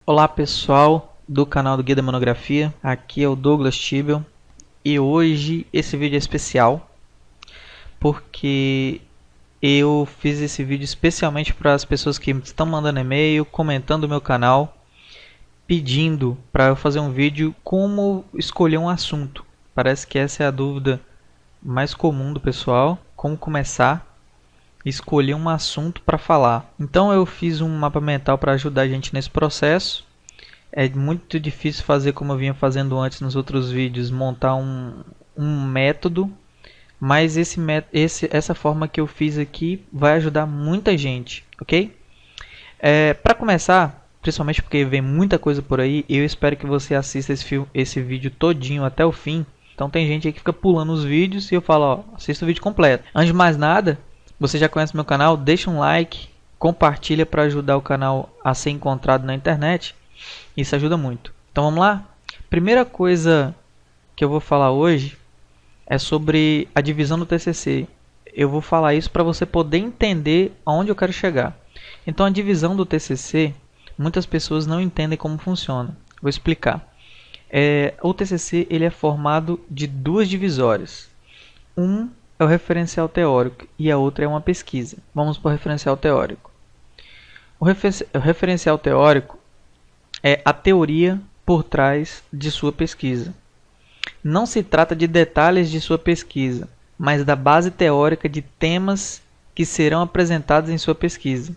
Olá pessoal do canal do Guia da Monografia, aqui é o Douglas Tibel e hoje esse vídeo é especial porque eu fiz esse vídeo especialmente para as pessoas que estão mandando e-mail, comentando o meu canal, pedindo para eu fazer um vídeo como escolher um assunto. Parece que essa é a dúvida mais comum do pessoal, como começar a escolher um assunto para falar. Então eu fiz um mapa mental para ajudar a gente nesse processo. É muito difícil fazer como eu vinha fazendo antes nos outros vídeos, montar um método, mas essa forma que eu fiz aqui vai ajudar muita gente, ok? Para começar, principalmente porque vem muita coisa por aí, eu espero que você assista esse vídeo todinho até o fim. Então tem gente aí que fica pulando os vídeos e eu falo, ó, assista o vídeo completo. Antes de mais nada, você já conhece meu canal, deixa um like, compartilha para ajudar o canal a ser encontrado na internet. Isso ajuda muito. Então vamos lá? Primeira coisa que eu vou falar hoje é sobre a divisão do TCC. Eu vou falar isso para você poder entender aonde eu quero chegar. Então a divisão do TCC, muitas pessoas não entendem como funciona. Vou explicar. O TCC ele é formado de duas divisórias. Um é o referencial teórico e a outra é uma pesquisa. Vamos para o referencial teórico. O referencial teórico é a teoria por trás de sua pesquisa. Não se trata de detalhes de sua pesquisa, mas da base teórica de temas que serão apresentados em sua pesquisa.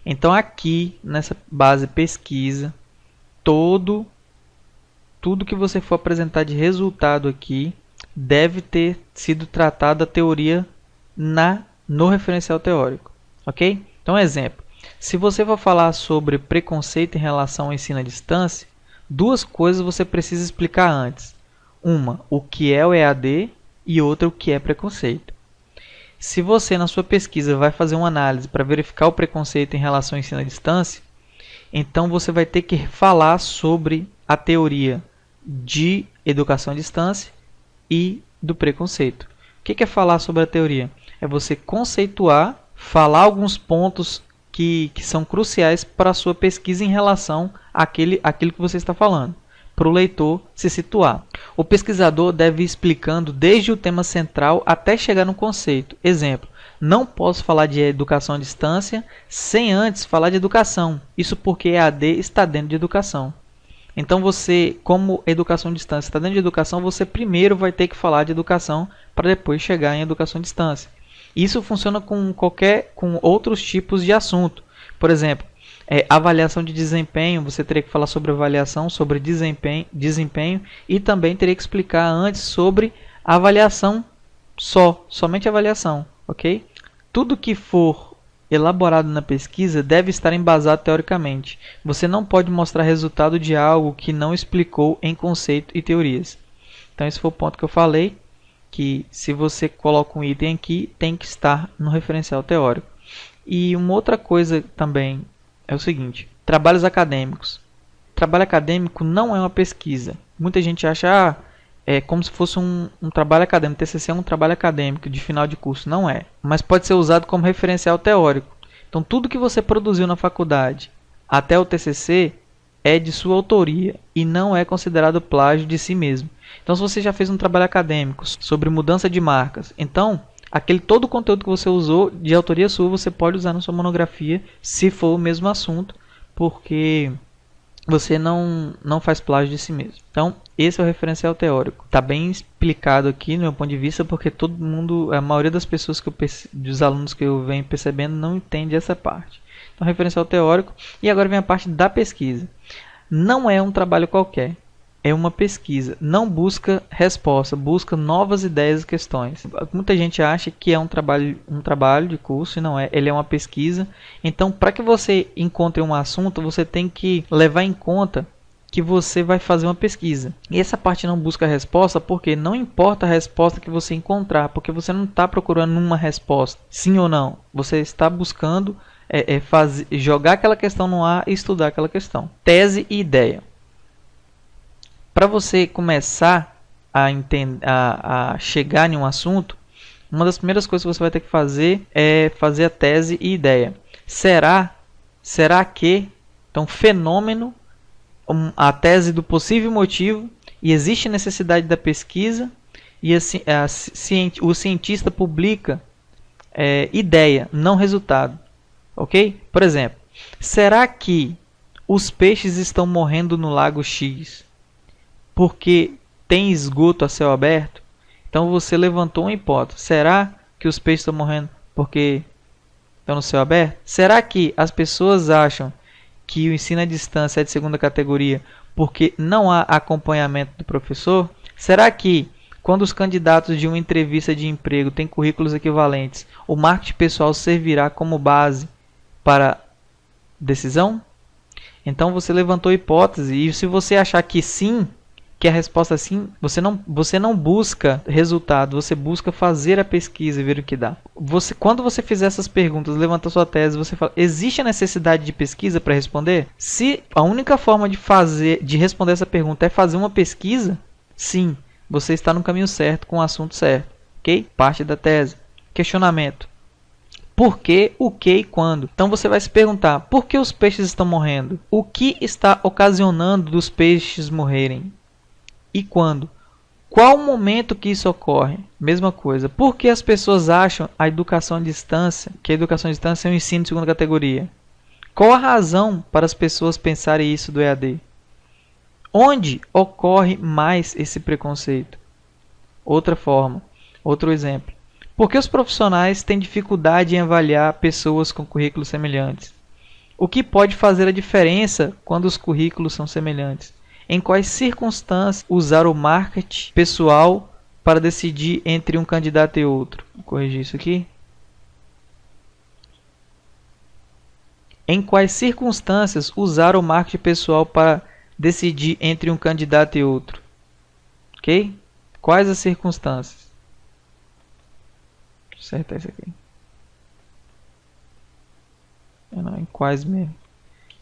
Então aqui, nessa base pesquisa, tudo que você for apresentar de resultado aqui, deve ter sido tratado a teoria no referencial teórico. Ok? Então, exemplo. Se você for falar sobre preconceito em relação ao ensino à distância, duas coisas você precisa explicar antes. Uma, o que é o EAD e outra, o que é preconceito. Se você, na sua pesquisa, vai fazer uma análise para verificar o preconceito em relação ao ensino à distância, então você vai ter que falar sobre a teoria de educação à distância e do preconceito. O que é falar sobre a teoria? É você conceituar, falar alguns pontos que são cruciais para a sua pesquisa em relação àquilo que você está falando, para o leitor se situar. O pesquisador deve ir explicando desde o tema central até chegar no conceito. Exemplo, não posso falar de educação à distância sem antes falar de educação. Isso porque EAD está dentro de educação. Então você, como educação à distância está dentro de educação, você primeiro vai ter que falar de educação para depois chegar em educação à distância. Isso funciona com outros tipos de assunto. Por exemplo, avaliação de desempenho, você teria que falar sobre avaliação, sobre desempenho e também teria que explicar antes sobre avaliação somente avaliação, ok? Tudo que for elaborado na pesquisa deve estar embasado teoricamente. Você não pode mostrar resultado de algo que não explicou em conceito e teorias. Então esse foi o ponto que eu falei, que se você coloca um item aqui, tem que estar no referencial teórico. E uma outra coisa também é o seguinte, trabalhos acadêmicos. Trabalho acadêmico não é uma pesquisa. Muita gente acha, é como se fosse um trabalho acadêmico. TCC é um trabalho acadêmico de final de curso. Não é. Mas pode ser usado como referencial teórico. Então, tudo que você produziu na faculdade até o TCC é de sua autoria e não é considerado plágio de si mesmo. Então, se você já fez um trabalho acadêmico sobre mudança de marcas, então todo o conteúdo que você usou de autoria sua, você pode usar na sua monografia, se for o mesmo assunto, porque você não faz plágio de si mesmo. Então, esse é o referencial teórico. Está bem explicado aqui no meu ponto de vista, porque todo mundo, a maioria das pessoas dos alunos que eu venho percebendo, não entende essa parte. Então, referencial teórico. E agora vem a parte da pesquisa. Não é um trabalho qualquer. É uma pesquisa. Não busca resposta, busca novas ideias e questões. Muita gente acha que é um trabalho de curso e não é. Ele é uma pesquisa. Então, para que você encontre um assunto, você tem que levar em conta que você vai fazer uma pesquisa. E essa parte não busca resposta porque não importa a resposta que você encontrar, porque você não está procurando uma resposta, sim ou não. Você está buscando jogar aquela questão no ar e estudar aquela questão. Tese e ideia. Para você começar a chegar em um assunto, uma das primeiras coisas que você vai ter que fazer é fazer a tese e ideia. Será que? Então, fenômeno a tese do possível motivo e existe necessidade da pesquisa, e assim, o cientista publica ideia, não resultado. Ok? Por exemplo, será que os peixes estão morrendo no lago X porque tem esgoto a céu aberto? Então você levantou uma hipótese. Será que os peixes estão morrendo porque estão no céu aberto? Será que as pessoas acham que o ensino à distância é de segunda categoria porque não há acompanhamento do professor? Será que quando os candidatos de uma entrevista de emprego têm currículos equivalentes, o marketing pessoal servirá como base para decisão? Então você levantou hipótese, e se você achar que sim, que a resposta é sim, você não busca resultado, você busca fazer a pesquisa e ver o que dá. Quando você fizer essas perguntas, levantar sua tese, você fala, existe a necessidade de pesquisa para responder? Se a única forma de responder essa pergunta é fazer uma pesquisa, sim, você está no caminho certo, com o assunto certo. Ok? Parte da tese. Questionamento. Por que, o que e quando? Então você vai se perguntar, por que os peixes estão morrendo? O que está ocasionando dos peixes morrerem? E quando? Qual o momento que isso ocorre? Mesma coisa. Por que as pessoas acham que a educação à distância é um ensino de segunda categoria? Qual a razão para as pessoas pensarem isso do EAD? Onde ocorre mais esse preconceito? Outra forma, outro exemplo. Por que os profissionais têm dificuldade em avaliar pessoas com currículos semelhantes? O que pode fazer a diferença quando os currículos são semelhantes? Em quais circunstâncias usar o marketing pessoal para decidir entre um candidato e outro? Vou corrigir isso aqui. Em quais circunstâncias usar o marketing pessoal para decidir entre um candidato e outro? Ok? Quais as circunstâncias? Vou acertar isso aqui. Não, em quais mesmo?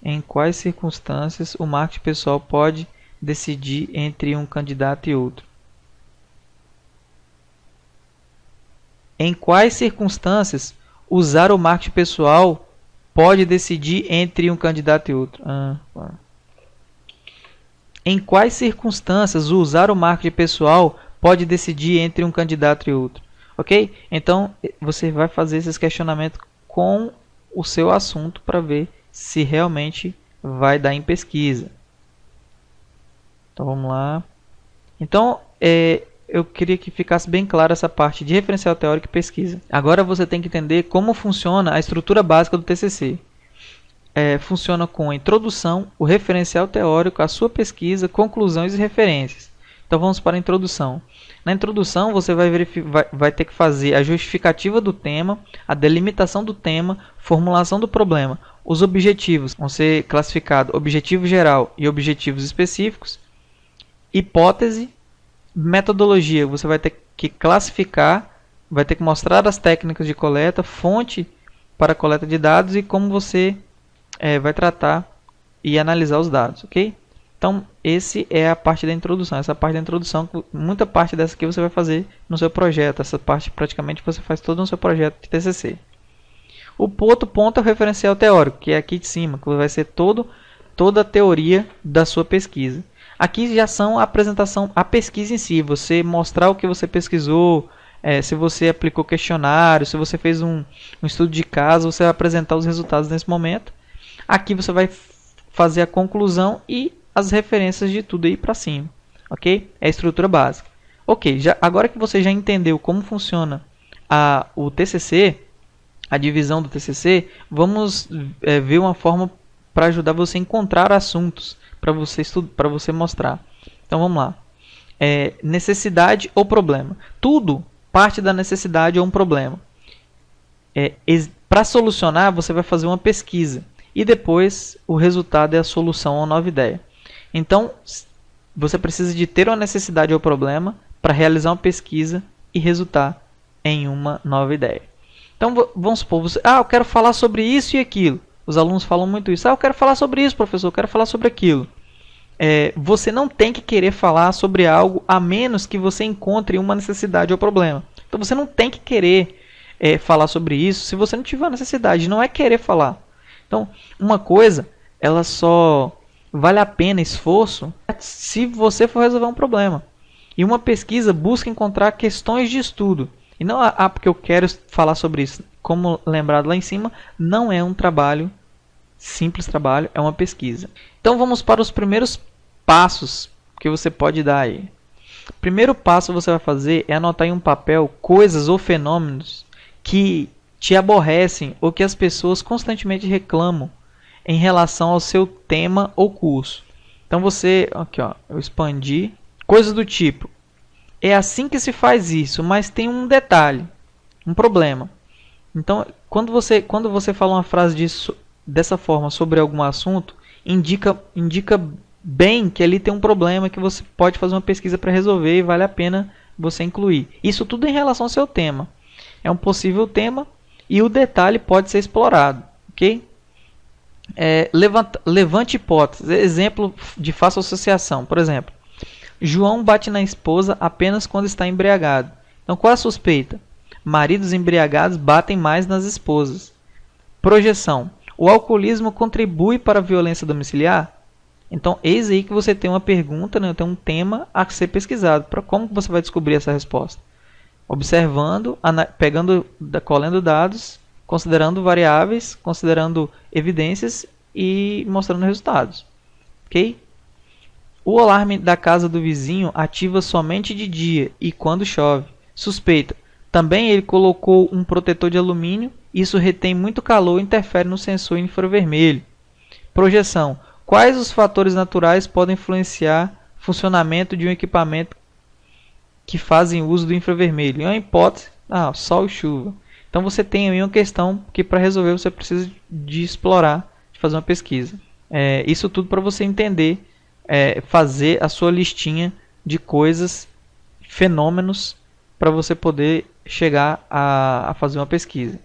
Em quais circunstâncias o marketing pessoal pode decidir entre um candidato e outro? Em quais circunstâncias usar o marketing pessoal pode decidir entre um candidato e outro? Em quais circunstâncias usar o marketing pessoal pode decidir entre um candidato e outro? Ok? Então você vai fazer esses questionamentos com o seu assunto para ver se realmente vai dar em pesquisa. Então vamos lá. Então eu queria que ficasse bem claro essa parte de referencial teórico e pesquisa. Agora você tem que entender como funciona a estrutura básica do TCC. Funciona com a introdução, o referencial teórico, a sua pesquisa, conclusões e referências. Então vamos para a introdução. Na introdução você vai ter que fazer a justificativa do tema, a delimitação do tema, formulação do problema. Os objetivos vão ser classificados objetivo geral e objetivos específicos. Hipótese, metodologia, você vai ter que classificar, vai ter que mostrar as técnicas de coleta, fonte para a coleta de dados e como você vai tratar e analisar os dados, ok? Então, esse é a parte da introdução. Essa parte da introdução, muita parte dessa aqui você vai fazer no seu projeto. Essa parte praticamente você faz todo no seu projeto de TCC. O outro ponto é o referencial teórico, que é aqui de cima, que vai ser toda a teoria da sua pesquisa. Aqui já são a apresentação, a pesquisa em si, você mostrar o que você pesquisou, se você aplicou questionário, se você fez um estudo de caso, você vai apresentar os resultados nesse momento. Aqui você vai fazer a conclusão e as referências de tudo aí para cima, ok? É a estrutura básica. Ok, agora que você já entendeu como funciona o TCC, a divisão do TCC, vamos ver uma forma para ajudar você a encontrar assuntos para você mostrar. Então vamos lá. Necessidade ou problema? Tudo parte da necessidade ou um problema. Para solucionar, você vai fazer uma pesquisa e depois o resultado é a solução ou nova ideia. Então, você precisa de ter uma necessidade ou problema para realizar uma pesquisa e resultar em uma nova ideia. Então, vamos supor, eu quero falar sobre isso e aquilo. Os alunos falam muito isso. Eu quero falar sobre isso, professor, eu quero falar sobre aquilo. Você não tem que querer falar sobre algo a menos que você encontre uma necessidade ou problema. Então, você não tem que querer falar sobre isso se você não tiver necessidade. Não é querer falar. Então, uma coisa, ela só vale a pena esforço se você for resolver um problema. E uma pesquisa busca encontrar questões de estudo. E não porque eu quero falar sobre isso. Como lembrado lá em cima, não é um trabalho, simples trabalho, é uma pesquisa. Então vamos para os primeiros passos que você pode dar aí. Primeiro passo que você vai fazer é anotar em um papel coisas ou fenômenos que te aborrecem ou que as pessoas constantemente reclamam em relação ao seu tema ou curso. Então você, aqui ó, eu expandi, coisas do tipo, é assim que se faz isso, mas tem um detalhe, um problema. Então, quando você fala uma frase dessa forma sobre algum assunto, indica bem que ali tem um problema que você pode fazer uma pesquisa para resolver e vale a pena você incluir. Isso tudo em relação ao seu tema. É um possível tema e o detalhe pode ser explorado, ok? Levante hipóteses. Exemplo de fácil associação. Por exemplo, João bate na esposa apenas quando está embriagado. Então, qual é a suspeita? Maridos embriagados batem mais nas esposas. Projeção. O alcoolismo contribui para a violência domiciliar? Então, eis aí que você tem uma pergunta, né? Tem um tema a ser pesquisado. Como você vai descobrir essa resposta? Observando, colhendo dados, considerando variáveis, considerando evidências e mostrando resultados. Ok? O alarme da casa do vizinho ativa somente de dia e quando chove. Suspeita. Também ele colocou um protetor de alumínio. Isso retém muito calor e interfere no sensor infravermelho. Projeção. Quais os fatores naturais podem influenciar o funcionamento de um equipamento que fazem uso do infravermelho? Em uma hipótese, sol e chuva. Então você tem aí uma questão que para resolver você precisa de explorar, de fazer uma pesquisa. Isso tudo para você entender, fazer a sua listinha de coisas, fenômenos, para você poder chegar a fazer uma pesquisa.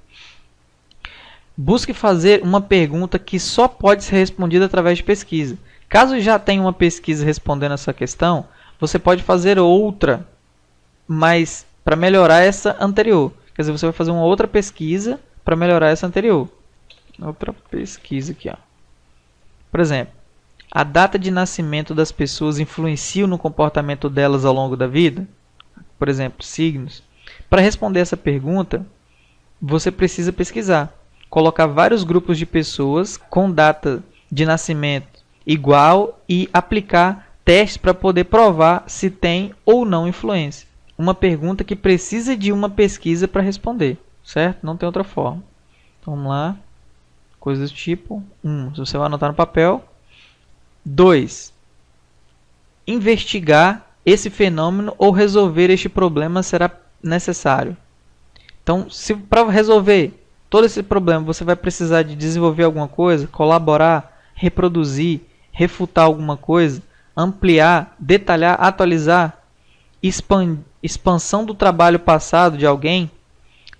Busque fazer uma pergunta que só pode ser respondida através de pesquisa. Caso já tenha uma pesquisa respondendo essa questão, você pode fazer outra, mas para melhorar essa anterior. Quer dizer, você vai fazer uma outra pesquisa para melhorar essa anterior. Outra pesquisa aqui, ó. Por exemplo, a data de nascimento das pessoas influencia no comportamento delas ao longo da vida? Por exemplo, signos. Para responder essa pergunta, você precisa pesquisar. Colocar vários grupos de pessoas com data de nascimento igual e aplicar testes para poder provar se tem ou não influência. Uma pergunta que precisa de uma pesquisa para responder, certo? Não tem outra forma. Então, vamos lá. Coisas do tipo 1. Você vai anotar no papel. 2. Investigar esse fenômeno ou resolver este problema será necessário. Então, se para resolver todo esse problema você vai precisar de desenvolver alguma coisa, colaborar, reproduzir, refutar alguma coisa, ampliar, detalhar, atualizar, expansão do trabalho passado de alguém,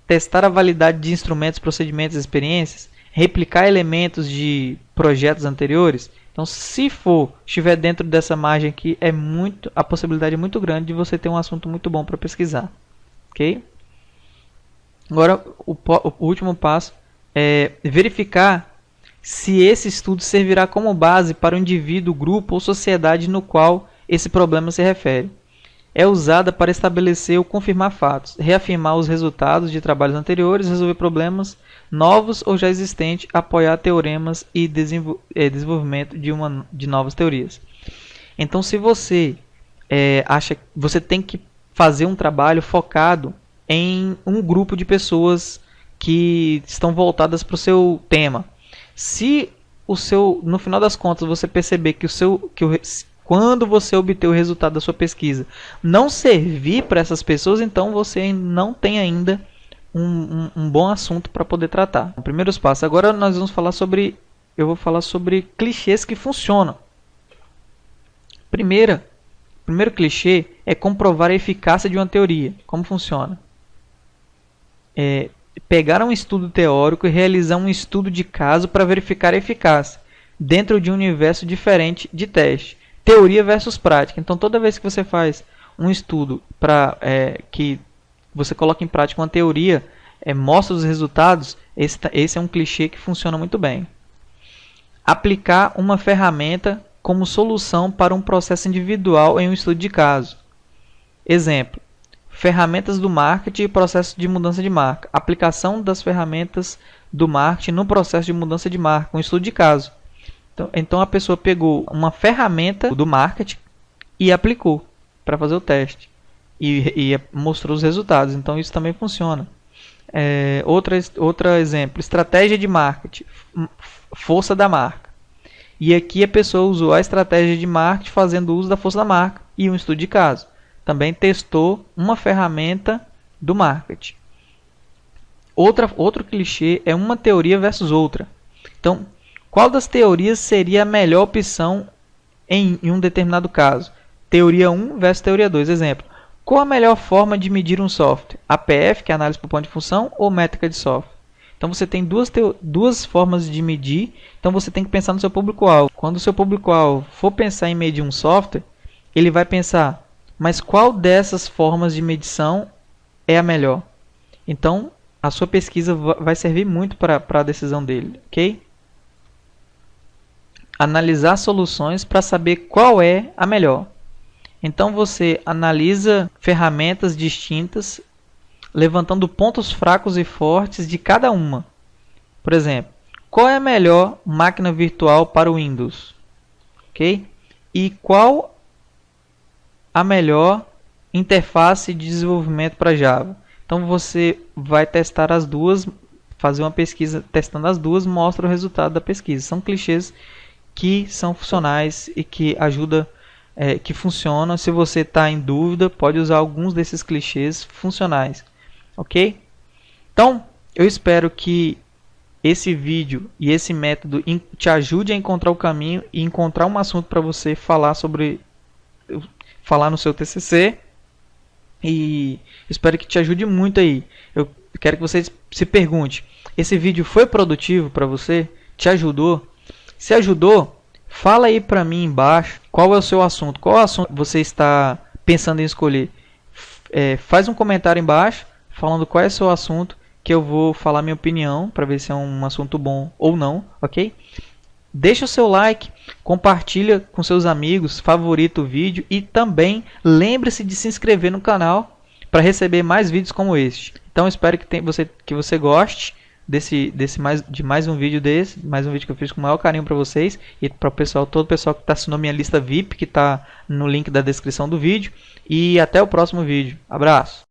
testar a validade de instrumentos, procedimentos e experiências, replicar elementos de projetos anteriores. Então, se estiver dentro dessa margem aqui, a possibilidade é muito grande de você ter um assunto muito bom para pesquisar. Ok? Agora, o último passo é verificar se esse estudo servirá como base para o indivíduo, grupo ou sociedade no qual esse problema se refere. É usada para estabelecer ou confirmar fatos, reafirmar os resultados de trabalhos anteriores, resolver problemas novos ou já existentes, apoiar teoremas e desenvolvimento de novas teorias. Então, se você acha que você tem que fazer um trabalho focado em um grupo de pessoas que estão voltadas para o seu tema. Se no final das contas você perceber que quando você obter o resultado da sua pesquisa não servir para essas pessoas, então você não tem ainda um bom assunto para poder tratar. Primeiros passos. Agora nós vamos falar eu vou falar sobre clichês que funcionam. Primeiro clichê é comprovar a eficácia de uma teoria. Como funciona? Pegar um estudo teórico e realizar um estudo de caso para verificar a eficácia dentro de um universo diferente de teste. Teoria versus prática. Então, toda vez que você faz um estudo que você coloca em prática uma teoria, mostra os resultados, esse é um clichê que funciona muito bem. Aplicar uma ferramenta como solução para um processo individual em um estudo de caso. Exemplo: ferramentas do marketing e processo de mudança de marca. Aplicação das ferramentas do marketing no processo de mudança de marca, um estudo de caso. Então a pessoa pegou uma ferramenta do marketing e aplicou para fazer o teste. E mostrou os resultados. Então isso também funciona. Outro exemplo: estratégia de marketing, força da marca. E aqui a pessoa usou a estratégia de marketing fazendo uso da força da marca e um estudo de caso. Também testou uma ferramenta do marketing. Outro clichê é uma teoria versus outra. Então, qual das teorias seria a melhor opção em um determinado caso? Teoria 1 versus teoria 2. Exemplo: qual a melhor forma de medir um software? APF, que é análise por ponto de função, ou métrica de software? Então você tem duas formas de medir, então você tem que pensar no seu público-alvo. Quando o seu público-alvo for pensar em medir um software, ele vai pensar: mas qual dessas formas de medição é a melhor? Então a sua pesquisa vai servir muito para a decisão dele, ok? Analisar soluções para saber qual é a melhor. Então você analisa ferramentas distintas, levantando pontos fracos e fortes de cada uma. Por exemplo, qual é a melhor máquina virtual para o Windows? Ok? E qual a melhor interface de desenvolvimento para Java? Então você vai testar as duas, fazer uma pesquisa testando as duas, mostra o resultado da pesquisa. São clichês que são funcionais e que ajudam, que funcionam. Se você está em dúvida, pode usar alguns desses clichês funcionais. Ok? Então, eu espero que esse vídeo e esse método te ajude a encontrar o caminho e encontrar um assunto para você falar no seu TCC. E espero que te ajude muito aí. Eu quero que você se pergunte: esse vídeo foi produtivo para você? Te ajudou? Se ajudou, fala aí para mim embaixo qual é o seu assunto. Qual assunto você está pensando em escolher? Faz um comentário embaixo falando qual é o seu assunto, que eu vou falar minha opinião para ver se é um assunto bom ou não, ok? Deixa o seu like, compartilha com seus amigos, favorita o vídeo e também lembre-se de se inscrever no canal para receber mais vídeos como este. Então espero que você goste de mais um vídeo que eu fiz com o maior carinho para vocês e para todo o pessoal que está assinando minha lista VIP, que está no link da descrição do vídeo. E até o próximo vídeo. Abraço!